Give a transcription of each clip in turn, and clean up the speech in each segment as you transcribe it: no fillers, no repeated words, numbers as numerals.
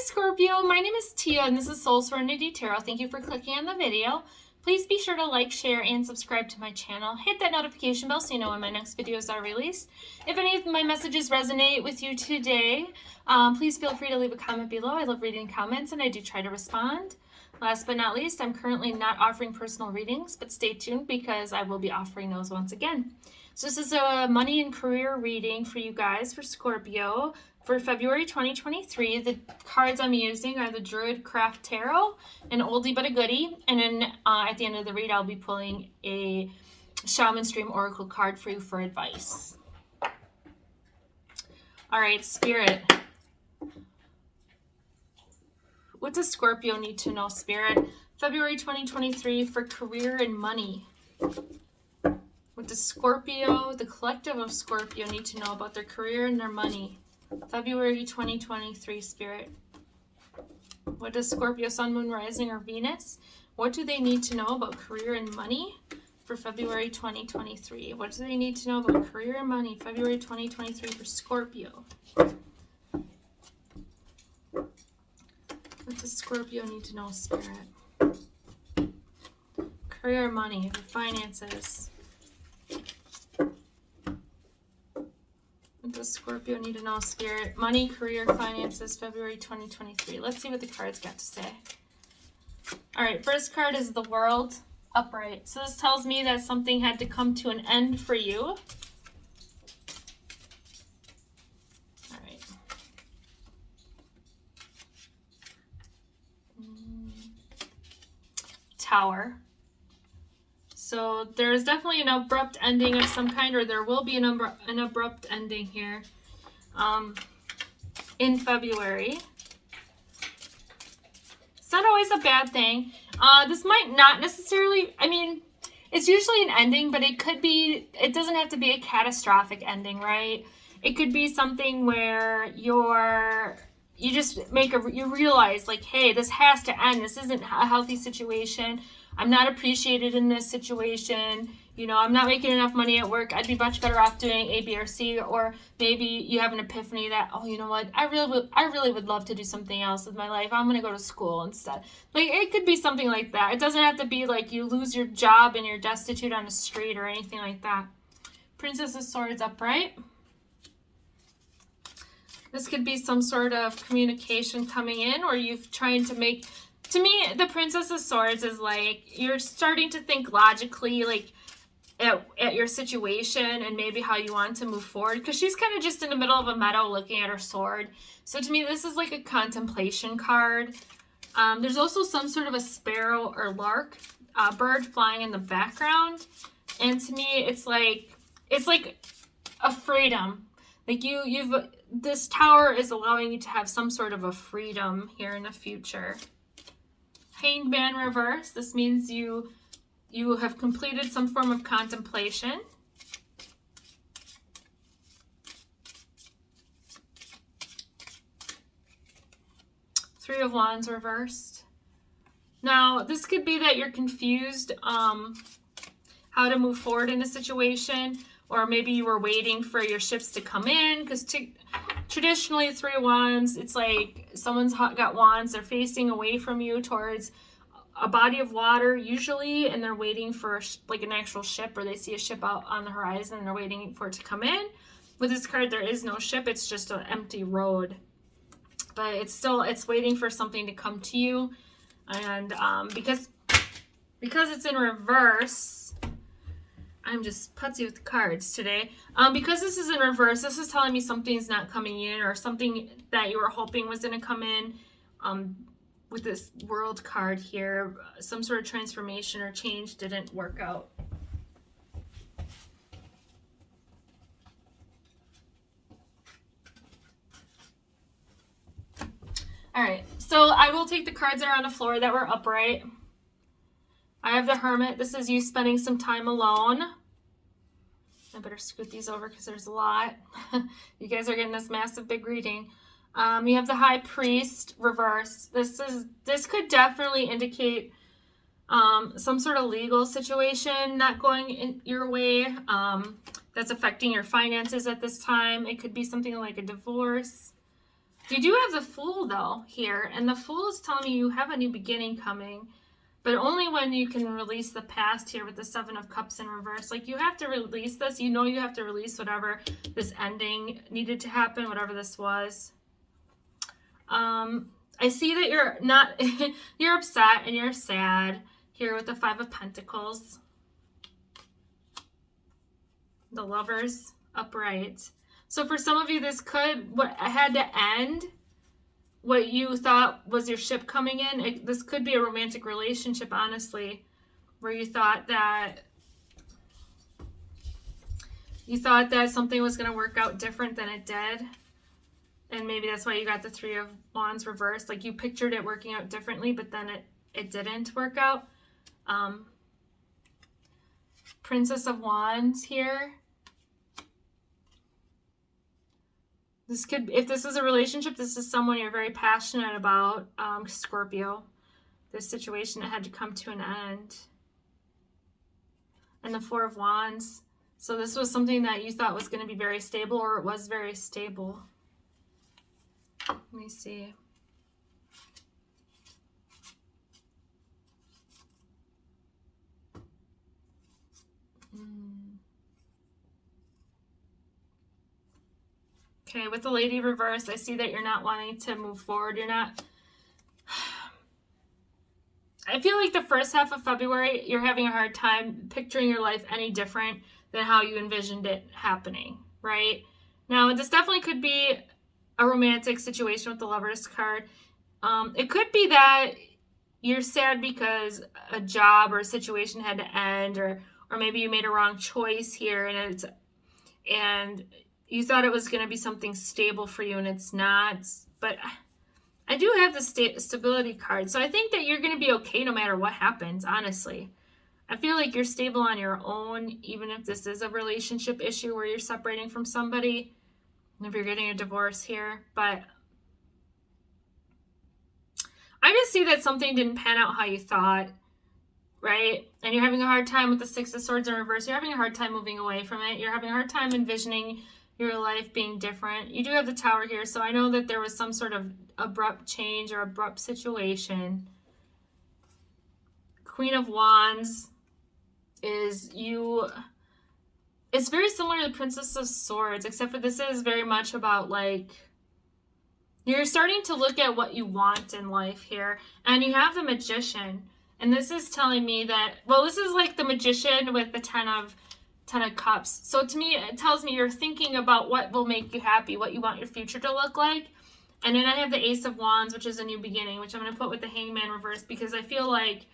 Scorpio, my name is Tia and this is SoulSerenityTarot. Thank you for clicking on the video. Please be sure to like, share, and subscribe to my channel. Hit that notification bell so you know when my next videos are released. If any of my messages resonate with you today, please feel free to leave a comment below. I love reading comments and I do try to respond. Last but not least, I'm currently not offering personal readings, but stay tuned because I will be offering those once again. So this is a money and career reading for you guys for Scorpio for February 2023. The cards I'm using are the Druid Craft Tarot, an oldie but a goodie. And then at the end of the read, I'll be pulling a Shaman Stream Oracle card for you for advice. All right, Spirit. What does Scorpio need to know, Spirit? February 2023 for career and money. What does Scorpio, the collective of Scorpio, need to know about their career and their money? February 2023, Spirit. What does Scorpio, Sun, Moon, Rising, or Venus? What do they need to know about career and money for February 2023? What do they need to know about career and money, February 2023 for Scorpio? What does Scorpio need to know, Spirit? Career, money, finances. What does Scorpio need to know, Spirit? Money, career, finances, February 2023. Let's see what the cards got to say. All right, first card is the World upright. So this tells me that something had to come to an end for you. All right. Tower. So there's definitely an abrupt ending of some kind, or there will be an abrupt ending here in February. It's not always a bad thing. This might not necessarily, I mean, it's usually an ending, but it could be, it doesn't have to be a catastrophic ending, right? It could be something where you just you realize like, hey, this has to end. This isn't a healthy situation. I'm not appreciated in this situation. You know, I'm not making enough money at work. I'd be much better off doing A, B, or C. Or maybe you have an epiphany that, oh, you know what? I really would love to do something else with my life. I'm going to go to school instead. Like, it could be something like that. It doesn't have to be like you lose your job and you're destitute on the street or anything like that. Princess of Swords upright. This could be some sort of communication coming in, or you've trying to make... To me, the Princess of Swords is like you're starting to think logically, like at your situation and maybe how you want to move forward, because she's kind of just in the middle of a meadow looking at her sword. So to me, this is like a contemplation card. There's also some sort of a sparrow or lark, bird flying in the background. And to me, it's like a freedom. Like this tower is allowing you to have some sort of a freedom here in the future. Hanged Man reverse. This means you have completed some form of contemplation. Three of Wands reversed. Now, this could be that you're confused how to move forward in a situation, or maybe you were waiting for your ships to come in, because traditionally, Three of Wands, it's like someone's got wands, they're facing away from you towards a body of water usually, and they're waiting for like an actual ship, or they see a ship out on the horizon and they're waiting for it to come in. With this card, there is no ship, it's just an empty road. But it's waiting for something to come to you. And because it's in reverse, I'm just putzy with the cards today. Because this is in reverse, this is telling me something's not coming in, or something that you were hoping was going to come in. With this World card here, some sort of transformation or change didn't work out. All right, so I will take the cards that are on the floor that were upright. I have the Hermit. This is you spending some time alone. I better scoot these over because there's a lot. You guys are getting this massive big reading. You have the High Priest reverse. This could definitely indicate some sort of legal situation not going in your way that's affecting your finances at this time. It could be something like a divorce. You do have the Fool, though, here. And the Fool is telling me you have a new beginning coming. But only when you can release the past here with the Seven of Cups in reverse. Like, you have to release this. You know you have to release whatever this ending needed to happen, whatever this was. I see that you're not... you're upset and you're sad here with the Five of Pentacles. The Lovers upright. So for some of you, this could... what had to end... what you thought was your ship coming in. This could be a romantic relationship, honestly, where you thought that something was going to work out different than it did. And maybe that's why you got the Three of Wands reversed. Like, you pictured it working out differently, but then it didn't work out. Princess of Wands here. This could, if this is a relationship, this is someone you're very passionate about, Scorpio. This situation that had to come to an end. And the Four of Wands. So this was something that you thought was going to be very stable, or it was very stable. Let me see. Okay, with the Lady reverse, I see that you're not wanting to move forward. You're not... I feel like the first half of February, you're having a hard time picturing your life any different than how you envisioned it happening, right? Now, this definitely could be a romantic situation with the Lovers card. It could be that you're sad because a job or a situation had to end, or maybe you made a wrong choice here, and you thought it was going to be something stable for you, and it's not. But I do have the stability card, so I think that you're going to be okay no matter what happens, honestly. I feel like you're stable on your own, even if this is a relationship issue where you're separating from somebody, if you're getting a divorce here. But I just see that something didn't pan out how you thought, right? And you're having a hard time with the Six of Swords in reverse. You're having a hard time moving away from it. You're having a hard time envisioning your life being different. You do have the Tower here, so I know that there was some sort of abrupt change or abrupt situation. Queen of Wands is you... It's very similar to the Princess of Swords, except for this is very much about, like, you're starting to look at what you want in life here. And you have the Magician. And this is telling me that, well, this is like the Magician with the Ten of Cups. So to me, it tells me you're thinking about what will make you happy, what you want your future to look like. And then I have the Ace of Wands, which is a new beginning, which I'm going to put with the Hangman reverse, because I feel like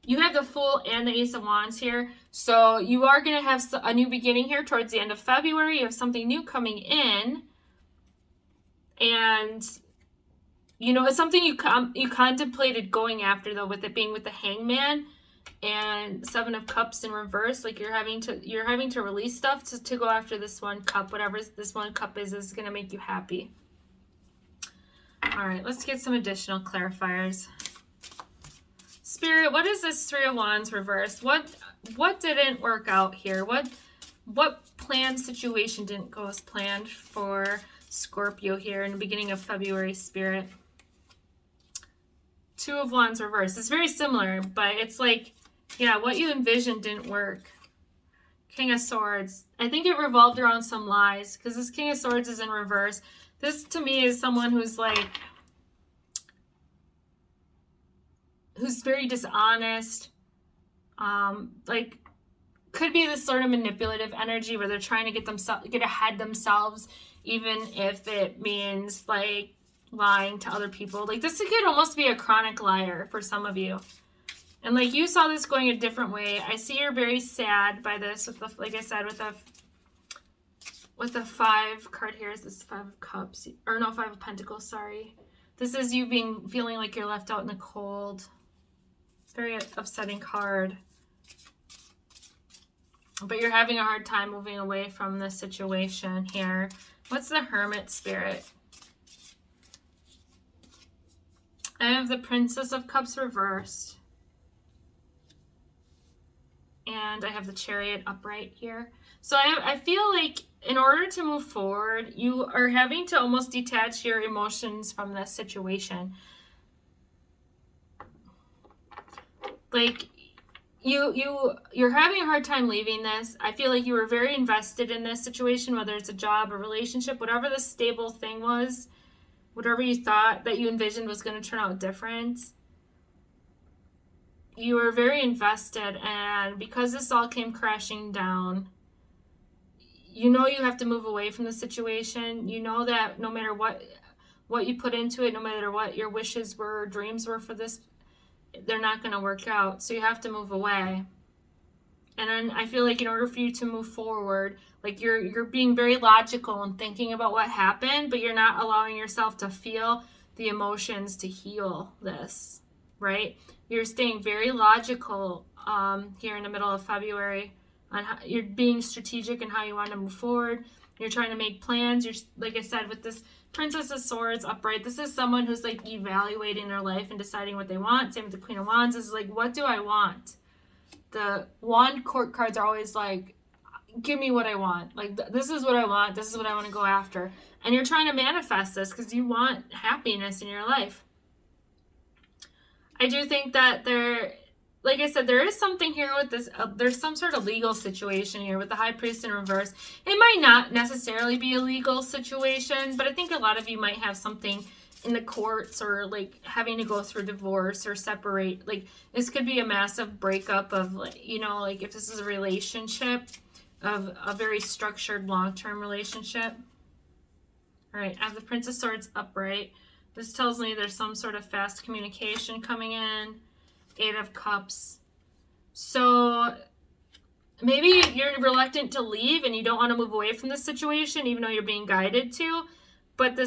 you have the Fool and the Ace of Wands here. So you are going to have a new beginning here towards the end of February. You have something new coming in. And, you know, it's something you contemplated going after, though, with it being with the Hangman and Seven of Cups in reverse. Like, you're having to release stuff to go after this one cup. Whatever this one cup is going to make you happy. All right, let's get some additional clarifiers. Spirit, what is this Three of Wands reversed? What didn't work out here? What planned situation didn't go as planned for Scorpio here in the beginning of February, Spirit? Two of Wands reversed. It's very similar, but it's like, yeah, what you envisioned didn't work. King of Swords. I think it revolved around some lies, because this King of Swords is in reverse. This, to me, is someone who's like, who's very dishonest. Like, could be this sort of manipulative energy where they're trying to get ahead themselves, even if it means, like, lying to other people. Like, this could almost be a chronic liar for some of you. And, like, you saw this going a different way. I see you're very sad by this, with the, like I said, with the 5 card here. Is this 5 of Cups? Or no, 5 of Pentacles, sorry. This is you feeling like you're left out in the cold. Very upsetting card. But you're having a hard time moving away from this situation here. What's the Hermit, Spirit? I have the Princess of Cups reversed. And I have the Chariot upright here. So I feel like in order to move forward, you are having to almost detach your emotions from this situation. Like, you're having a hard time leaving this. I feel like you were very invested in this situation, whether it's a job, a relationship, whatever the stable thing was, whatever you thought that you envisioned was going to turn out different. You were very invested, and because this all came crashing down, you know you have to move away from the situation. You know that no matter what you put into it, no matter what your wishes were, dreams were for this, they're not going to work out. So you have to move away. And then I feel like in order for you to move forward, like you're being very logical and thinking about what happened, but you're not allowing yourself to feel the emotions to heal this, right? You're staying very logical here in the middle of February on how you're being strategic in how you want to move forward. You're trying to make plans. You're, like I said, with this Princess of Swords upright, this is someone who's like evaluating their life and deciding what they want. Same with the Queen of Wands. This is like, what do I want? The Wand Court cards are always like, give me what I want. Like, this is what I want. This is what I want to go after. And you're trying to manifest this because you want happiness in your life. I do think that like I said, there is something here with this. There's some sort of legal situation here with the High Priest in reverse. It might not necessarily be a legal situation, but I think a lot of you might have something in the courts, or like having to go through divorce or separate. Like, this could be a massive breakup of, like, you know, like if this is a relationship, of a very structured long-term relationship. All right, I have the Prince of Swords upright. This tells me there's some sort of fast communication coming in. 8 of Cups. So maybe you're reluctant to leave and you don't want to move away from this situation, even though you're being guided to. But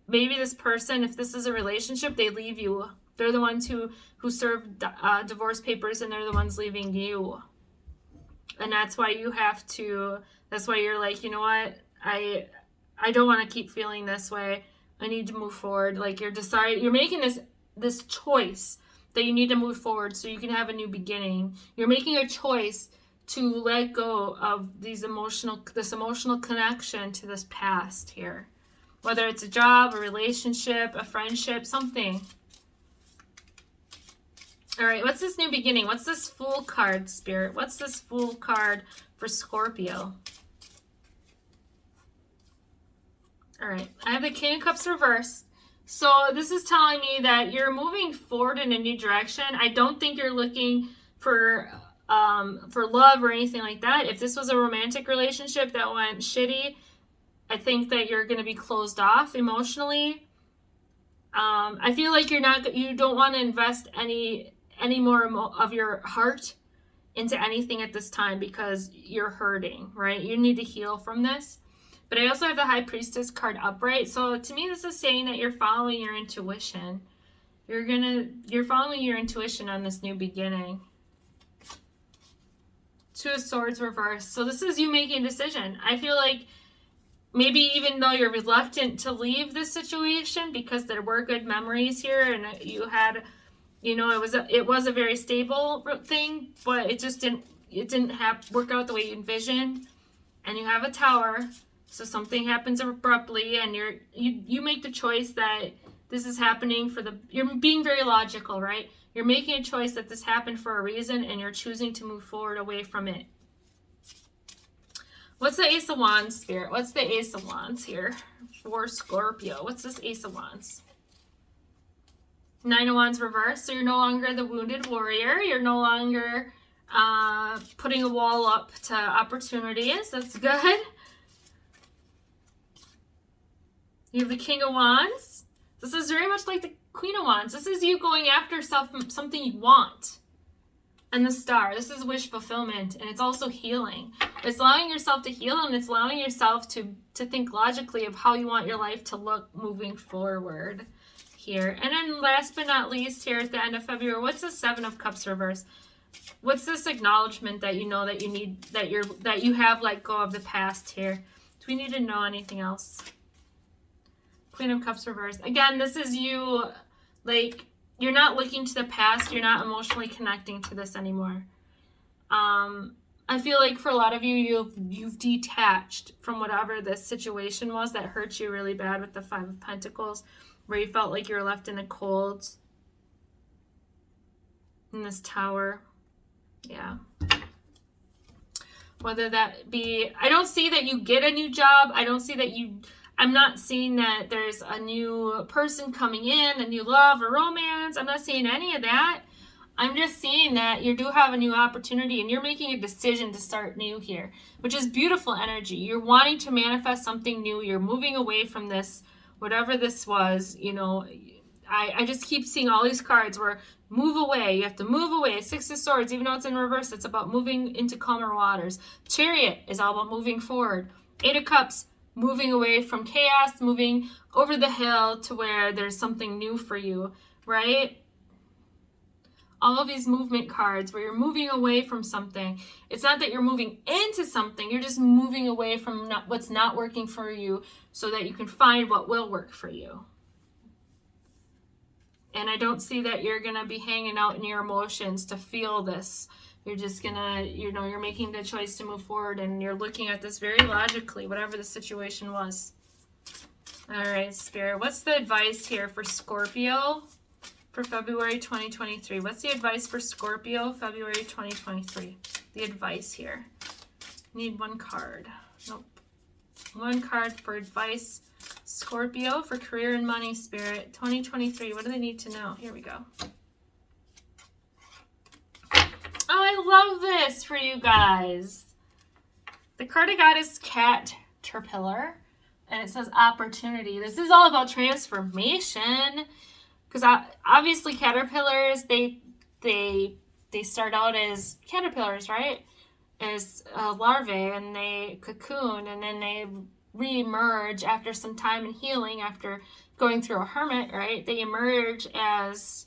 maybe this person, if this is a relationship, they leave you. They're the ones who serve divorce papers, and they're the ones leaving you. And that's why that's why you're like, you know what? I don't want to keep feeling this way. I need to move forward. Like, you're making this choice that you need to move forward so you can have a new beginning. You're making a choice to let go of this emotional connection to this past here. Whether it's a job, a relationship, a friendship, something. All right, what's this new beginning? What's this Fool card, Spirit? What's this Fool card for Scorpio? All right, I have the King of Cups reversed. So this is telling me that you're moving forward in a new direction. I don't think you're looking for love or anything like that. If this was a romantic relationship that went shitty, I think that you're going to be closed off emotionally. I feel like you don't want to invest any more of your heart into anything at this time because you're hurting, right? You need to heal from this. But I also have the High Priestess card upright. So to me, this is saying that you're following your intuition. You're following your intuition on this new beginning. 2 of Swords reversed. So this is you making a decision. I feel like maybe even though you're reluctant to leave this situation because there were good memories here and you had, you know, it was a very stable thing, but it just didn't work out the way you envisioned. And you have a Tower. So something happens abruptly, and you make the choice that this is happening you're being very logical, right? You're making a choice that this happened for a reason, and you're choosing to move forward away from it. What's the Ace of Wands, Spirit? What's the Ace of Wands here for Scorpio? What's this Ace of Wands? 9 of Wands reversed. So you're no longer the wounded warrior. You're no longer putting a wall up to opportunities. That's good. You have the King of Wands. This is very much like the Queen of Wands. This is you going after something you want. And the Star. This is wish fulfillment. And it's also healing. It's allowing yourself to heal, and it's allowing yourself to think logically of how you want your life to look moving forward here. And then last but not least, here at the end of February, what's the 7 of Cups reverse? What's this acknowledgement that you know that you need, that you have let go of the past here? Do we need to know anything else? Queen of Cups reversed. Again, this is you, like, you're not looking to the past. You're not emotionally connecting to this anymore. I feel like for a lot of you, you've detached from whatever this situation was that hurt you really bad with the Five of Pentacles, where you felt like you were left in the cold in this Tower. Yeah. Whether that be, I don't see that you get a new job. I don't see that I'm not seeing that there's a new person coming in, a new love or romance. I'm not seeing any of that. I'm just seeing that you do have a new opportunity and you're making a decision to start new here, which is beautiful energy. You're wanting to manifest something new. You're moving away from this, whatever this was, you know. I just keep seeing all these cards where move away. You have to move away. Six of Swords, even though it's in reverse, it's about moving into calmer waters. Chariot is all about moving forward. Eight of Cups, moving away from chaos, moving over the hill to where there's something new for you, right? All of these movement cards where you're moving away from something. It's not that you're moving into something. You're just moving away from what's not working for you so that you can find what will work for you. And I don't see that you're going to be hanging out in your emotions to feel this. You're just going to, you know, you're making the choice to move forward and you're looking at this very logically, whatever the situation was. All right, Spirit, what's the advice here for Scorpio for February 2023? What's the advice for Scorpio, February 2023? The advice here. Need one card. Nope. One card for advice. Scorpio for career and money, Spirit. 2023. What do they need to know? Here we go. Oh, I love this for you guys. The card I got is Caterpillar. And it says opportunity. This is all about transformation. Because obviously caterpillars, they start out as caterpillars, right? As larvae, and they cocoon, and then they re-emerge after some time in healing, after going through a hermit, right? They emerge as,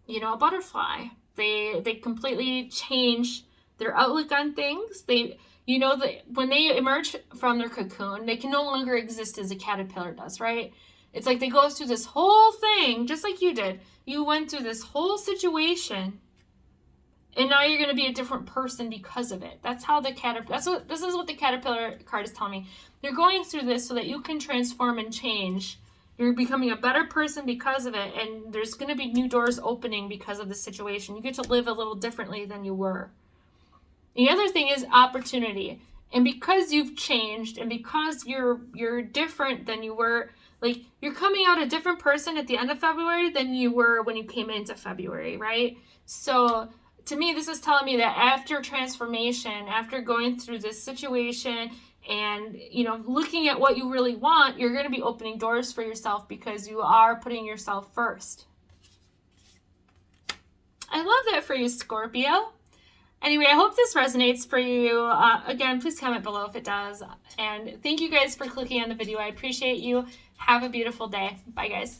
you know, a butterfly. They completely change their outlook on things. You know, that when they emerge from their cocoon, they can no longer exist as a caterpillar does, right? It's like they go through this whole thing, just like you did. You went through this whole situation, and now you're going to be a different person because of it. That's how the caterpillar, this is what the caterpillar card is telling me. You're going through this so that you can transform and change. You're becoming a better person because of it, and there's going to be new doors opening because of the situation. You get to live a little differently than you were. The other thing is opportunity. And because you've changed, and because you're different than you were, like, you're coming out a different person at the end of February than you were when you came into February, right? So to me, this is telling me that after transformation, after going through this situation and, you know, looking at what you really want, you're going to be opening doors for yourself because you are putting yourself first. I love that for you, Scorpio. Anyway, I hope this resonates for you. Again, please comment below if it does. And thank you guys for clicking on the video. I appreciate you. Have a beautiful day. Bye, guys.